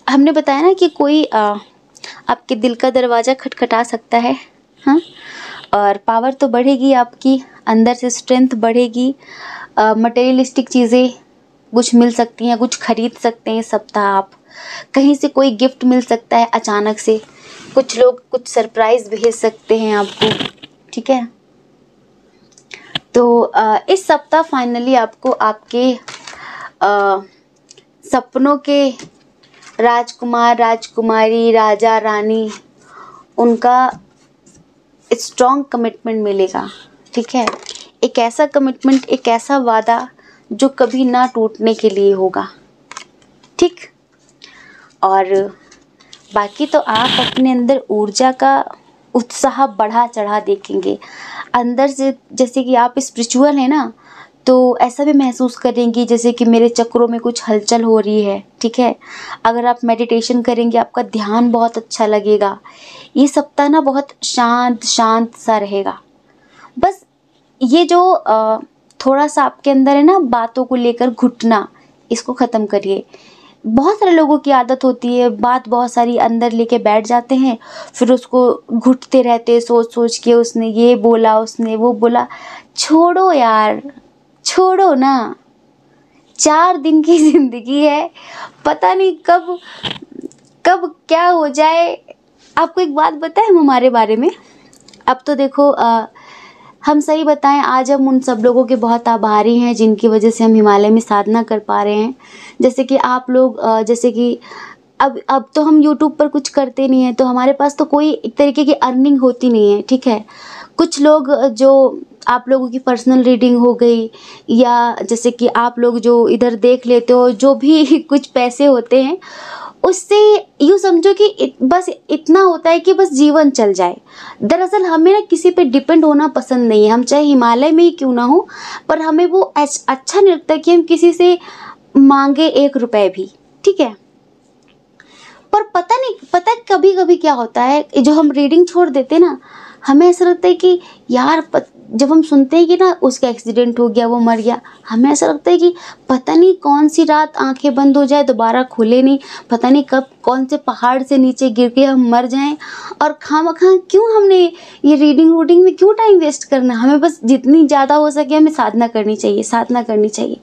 हमने बताया ना कि कोई आपके दिल का दरवाज़ा खटखटा सकता है। हाँ, और पावर तो बढ़ेगी आपकी, अंदर से स्ट्रेंथ बढ़ेगी, मटेरियलिस्टिक चीज़ें कुछ मिल सकती हैं, कुछ खरीद सकते हैं इस सप्ताह आप, कहीं से कोई गिफ्ट मिल सकता है अचानक से, कुछ लोग कुछ सरप्राइज़ भेज सकते हैं आपको। ठीक है, तो इस सप्ताह फाइनली आपको आपके सपनों के राजकुमार, राजकुमारी, राजा, रानी, उनका स्ट्रॉन्ग कमिटमेंट मिलेगा। ठीक है, एक ऐसा कमिटमेंट, एक ऐसा वादा जो कभी ना टूटने के लिए होगा। ठीक, और बाकी तो आप अपने अंदर ऊर्जा का उत्साह बढ़ा चढ़ा देखेंगे अंदर से, जैसे कि आप स्पिरिचुअल हैं ना, तो ऐसा भी महसूस करेंगी जैसे कि मेरे चक्रों में कुछ हलचल हो रही है। ठीक है, अगर आप मेडिटेशन करेंगे आपका ध्यान बहुत अच्छा लगेगा। ये सप्ताह ना बहुत शांत शांत सा रहेगा। बस ये जो थोड़ा सा आपके अंदर है ना बातों को लेकर घुटना, इसको ख़त्म करिए। बहुत सारे लोगों की आदत होती है, बात बहुत सारी अंदर लेके बैठ जाते हैं, फिर उसको घुटते रहते, सोच सोच के उसने ये बोला, उसने वो बोला। छोड़ो यार, छोड़ो ना, 4 दिन की ज़िंदगी है, पता नहीं कब कब क्या हो जाए। आपको एक बात बताएं हमारे बारे में, अब तो देखो हम सही बताएं, आज हम उन सब लोगों के बहुत आभारी हैं जिनकी वजह से हम हिमालय में साधना कर पा रहे हैं। जैसे कि आप लोग, जैसे कि अब तो हम YouTube पर कुछ करते नहीं हैं, तो हमारे पास तो कोई एक तरीके की अर्निंग होती नहीं है। ठीक है, कुछ लोग जो आप लोगों की पर्सनल रीडिंग हो गई, या जैसे कि आप लोग जो इधर देख लेते हो, जो भी कुछ पैसे होते हैं उससे यूँ समझो कि बस इतना होता है कि बस जीवन चल जाए। दरअसल हमें ना किसी पे डिपेंड होना पसंद नहीं है, हम चाहे हिमालय में ही क्यों ना हो, पर हमें वो अच्छा नहीं लगता कि हम किसी से मांगे 1 रुपए भी। ठीक है, पर पता कभी कभी क्या होता है, जो हम रीडिंग छोड़ देते ना, हमें ऐसा लगता है कि यार जब हम सुनते हैं कि ना उसका एक्सीडेंट हो गया, वो मर गया, हमें ऐसा लगता है कि पता नहीं कौन सी रात आंखें बंद हो जाए, दोबारा खुले नहीं, पता नहीं कब कौन से पहाड़ से नीचे गिर के हम मर जाएं। और खामखा क्यों हमने ये रीडिंग में क्यों टाइम वेस्ट करना, हमें बस जितनी ज़्यादा हो सके हमें साधना करनी चाहिए, साधना करनी चाहिए।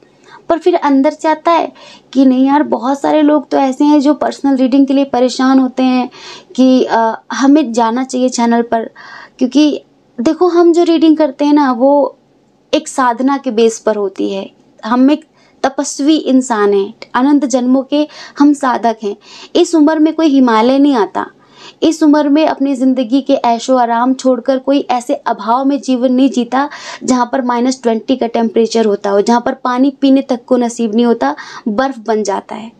पर फिर अंदर से आता है कि नहीं यार, बहुत सारे लोग तो ऐसे हैं जो पर्सनल रीडिंग के लिए परेशान होते हैं कि हमें जाना चाहिए चैनल पर, क्योंकि देखो हम जो रीडिंग करते हैं ना वो एक साधना के बेस पर होती है। हम एक तपस्वी इंसान हैं, अनंत जन्मों के हम साधक हैं। इस उम्र में कोई हिमालय नहीं आता, इस उम्र में अपनी ज़िंदगी के ऐशो आराम छोड़कर कोई ऐसे अभाव में जीवन नहीं जीता जहाँ पर -20 का टेम्परेचर होता हो, जहाँ पर पानी पीने तक को नसीब नहीं होता, बर्फ़ बन जाता है।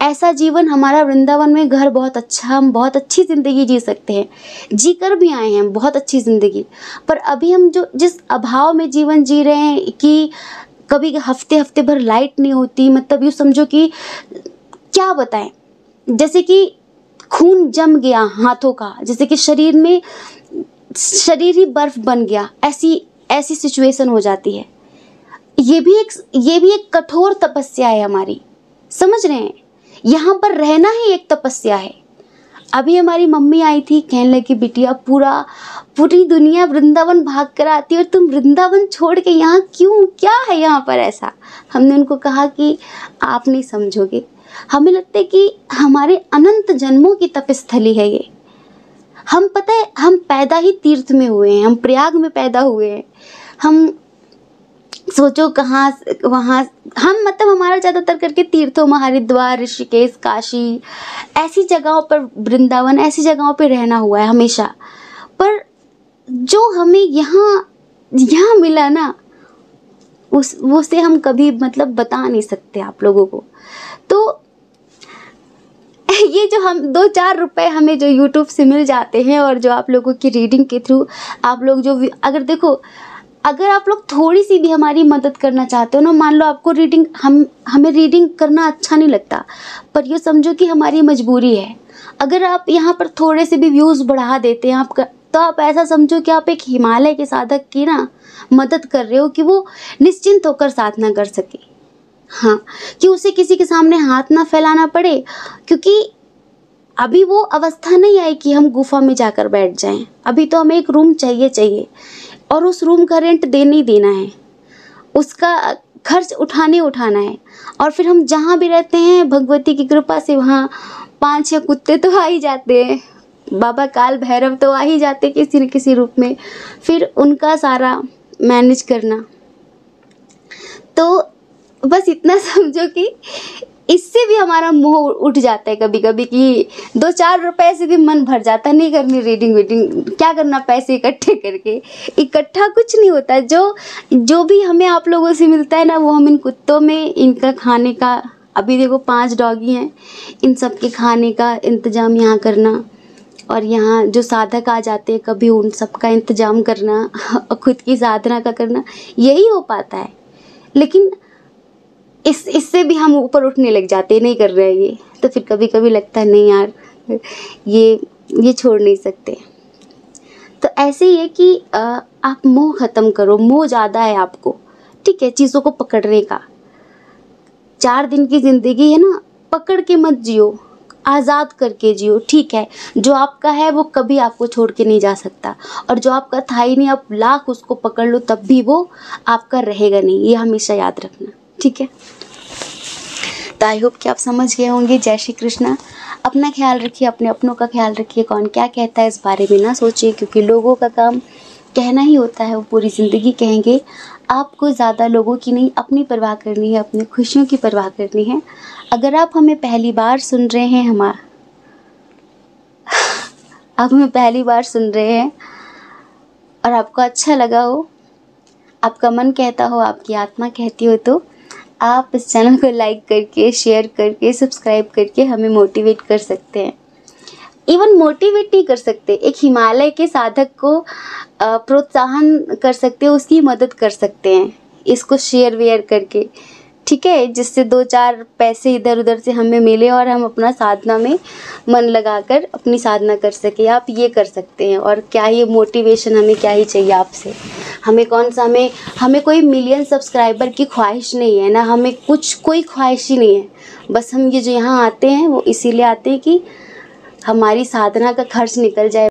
ऐसा जीवन हमारा वृंदावन में घर बहुत अच्छा, हम बहुत अच्छी ज़िंदगी जी सकते हैं, जी कर भी आए हैं बहुत अच्छी ज़िंदगी। पर अभी हम जो जिस अभाव में जीवन जी रहे हैं कि कभी हफ्ते हफ्ते भर लाइट नहीं होती, मतलब यूँ समझो कि क्या बताएं, जैसे कि खून जम गया हाथों का, जैसे कि शरीर में शरीर ही बर्फ बन गया, ऐसी सिचुएशन हो जाती है। ये भी एक कठोर तपस्या है हमारी, समझ रहे हैं? यहाँ पर रहना ही एक तपस्या है। अभी हमारी मम्मी आई थी, कहने लगी बिटिया पूरी दुनिया वृंदावन भाग कर आती है और तुम वृंदावन छोड़ के यहाँ क्यों, क्या है यहाँ पर ऐसा? हमने उनको कहा कि आप नहीं समझोगे, हमें लगता है कि हमारे अनंत जन्मों की तपस्थली है ये। हम पता है हम पैदा ही तीर्थ में हुए हैं, हम प्रयाग में पैदा हुए हैं। हम सोचो कहाँ वहाँ हम मतलब हमारा ज़्यादातर करके तीर्थों में हरिद्वार, ऋषिकेश, काशी, ऐसी जगहों पर, वृंदावन, ऐसी जगहों पर रहना हुआ है हमेशा। पर जो हमें यहाँ मिला ना, उसे हम कभी मतलब बता नहीं सकते आप लोगों को। तो ये जो हम 2-4 रुपए हमें जो YouTube से मिल जाते हैं और जो आप लोगों की रीडिंग के थ्रू आप लोग जो अगर देखो, अगर आप लोग थोड़ी सी भी हमारी मदद करना चाहते हो ना, मान लो आपको हमें रीडिंग करना अच्छा नहीं लगता, पर ये समझो कि हमारी मजबूरी है। अगर आप यहाँ पर थोड़े से भी व्यूज़ बढ़ा देते हैं तो आप ऐसा समझो कि आप एक हिमालय के साधक की ना मदद कर रहे हो कि वो निश्चिंत होकर साधना कर सके। हाँ, कि उसे किसी के सामने हाथ ना फैलाना पड़े, क्योंकि अभी वो अवस्था नहीं आई कि हम गुफा में जाकर बैठ जाएं। अभी तो हमें एक रूम चाहिए और उस रूम का रेंट देना ही देना है, उसका खर्च उठाना है। और फिर हम जहाँ भी रहते हैं भगवती की कृपा से वहाँ 5-6 कुत्ते तो आ ही जाते हैं, बाबा काल भैरव तो आ ही जाते किसी न किसी रूप में, फिर उनका सारा मैनेज करना। तो बस इतना समझो कि इससे भी हमारा मोह उठ जाता है कभी कभी कि 2-4 रुपए से भी मन भर जाता है, नहीं करनी रीडिंग क्या करना पैसे इकट्ठे करके। इकट्ठा कुछ नहीं होता, जो भी हमें आप लोगों से मिलता है ना, वो हम इन कुत्तों में इनका खाने का, अभी देखो 5 डॉगी हैं, इन सब के खाने का इंतज़ाम यहाँ करना, और यहाँ जो साधक आ जाते हैं कभी उन सब का इंतज़ाम करना और खुद की साधना का करना, यही हो पाता है। लेकिन इससे भी हम ऊपर उठने लग जाते हैं, नहीं कर रहे हैं ये, तो फिर कभी कभी लगता है नहीं यार ये छोड़ नहीं सकते। तो ऐसे ही है कि आप मोह ख़त्म करो, मोह ज़्यादा है आपको, ठीक है, चीज़ों को पकड़ने का। 4 दिन की ज़िंदगी है ना, पकड़ के मत जियो, आज़ाद करके जियो, ठीक है। जो आपका है वो कभी आपको छोड़ के नहीं जा सकता, और जो आपका था ही नहीं, आप लाख उसको पकड़ लो तब भी वो आपका रहेगा नहीं, ये हमेशा याद रखना, ठीक है। तो आई होप कि आप समझ गए होंगे। जय श्री कृष्णा। अपना ख्याल रखिए, अपने अपनों का ख्याल रखिए। कौन क्या कहता है इस बारे में ना सोचिए, क्योंकि लोगों का काम कहना ही होता है, वो पूरी ज़िंदगी कहेंगे। आपको ज़्यादा लोगों की नहीं, अपनी परवाह करनी है, अपनी खुशियों की परवाह करनी है। अगर आप हमें पहली बार सुन रहे हैं आप हमें पहली बार सुन रहे हैं और आपको अच्छा लगा हो, आपका मन कहता हो, आपकी आत्मा कहती हो, तो आप इस चैनल को लाइक करके, शेयर करके, सब्सक्राइब करके हमें मोटिवेट कर सकते हैं। इवन मोटिवेट नहीं कर सकते, एक हिमालय के साधक को प्रोत्साहन कर सकते हैं, उसकी मदद कर सकते हैं इसको शेयर वेयर करके, ठीक है, जिससे 2-4 पैसे इधर उधर से हमें मिले और हम अपना साधना में मन लगाकर अपनी साधना कर सके। आप ये कर सकते हैं। और क्या ये मोटिवेशन, हमें क्या ही चाहिए आपसे, हमें कौन सा, हमें कोई मिलियन सब्सक्राइबर की ख्वाहिश नहीं है ना, हमें कोई ख्वाहिश ही नहीं है। बस हम ये जो यहाँ आते हैं वो इसीलिए आते हैं कि हमारी साधना का खर्च निकल जाए।